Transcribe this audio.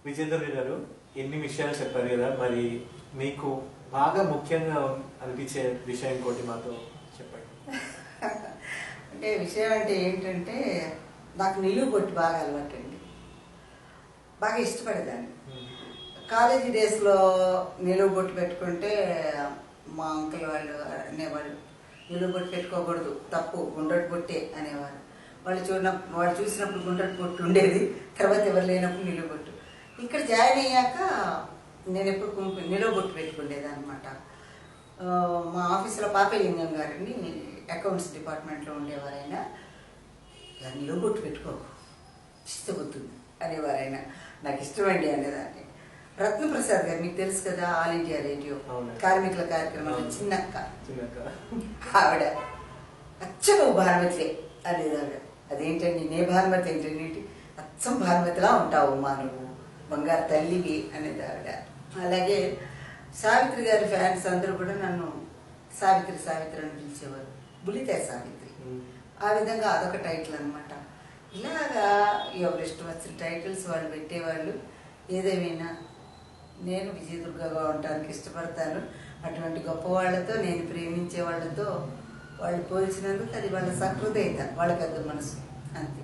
విజేందర్ గారు ఎన్ని విషయాలు చెప్పారు కదా, మరి మీకు బాగా ముఖ్యంగా అనిపించే విషయం ఇంకోటి మాతో చెప్పండి. అంటే విషయం అంటే ఏంటంటే నాకు నిలువు బొట్టు బాగా అలవాటు అండి, బాగా ఇష్టపడేదాన్ని. కాలేజీ డేస్లో నిలువు బొట్టు పెట్టుకుంటే మా అంకుల్ వాళ్ళు అనేవాళ్ళు, నిలువు బొట్టు పెట్టుకోకూడదు, తప్పు, గుండ్రటి బొట్టే అనేవారు. వాళ్ళు చూసినప్పుడు గుండ్రటి బొట్టు ఉండేది, తర్వాత ఎవరు లేనప్పుడు నిలువు బొట్టు. ఇక్కడ జాయిన్ అయ్యాక నేను ఎప్పుడు నిలువు బొట్టు పెట్టుకునేది అనమాట. మా ఆఫీసులో పాపలింగం గారిని అకౌంట్స్ డిపార్ట్మెంట్లో ఉండేవారైనా, నిలువు బొట్టు పెట్టుకోకు, ఇష్టపోతుంది అనేవారైనా. నాకు ఇష్టమండి అనేదాన్ని. రత్నప్రసాద్ గారు మీకు తెలుసు కదా, ఆల్ ఇండియా రేడియో కార్మికుల కార్యక్రమంలో చిన్నక్క, ఆవిడ అచ్చగా భానుమతి అనేది. ఆవిడ అదేంటండి నే భానుమతి ఏంటండి, అచ్చం భానుమతిలా ఉంటావు మా నువ్వు, బంగారు తల్లివి అనేది ఆవిడ. అలాగే సావిత్రి గారి ఫ్యాన్స్ అందరూ కూడా నన్ను సావిత్రి సావిత్రి అని పిలిచేవారు, బులితే సావిత్రి. ఆ విధంగా అదొక టైటిల్ అనమాట. ఇలాగా ఎవరు ఇష్టం వచ్చిన టైటిల్స్ వాళ్ళు పెట్టేవాళ్ళు. ఏదేమైనా నేను విజయదుర్గగా ఉండడానికి ఇష్టపడతాను. అటువంటి గొప్ప వాళ్ళతో, నేను ప్రేమించే వాళ్ళతో వాళ్ళు పోల్చినందుకు అది వాళ్ళ సహృదయత, వాళ్ళ పెద్ద మనసు, అంతే.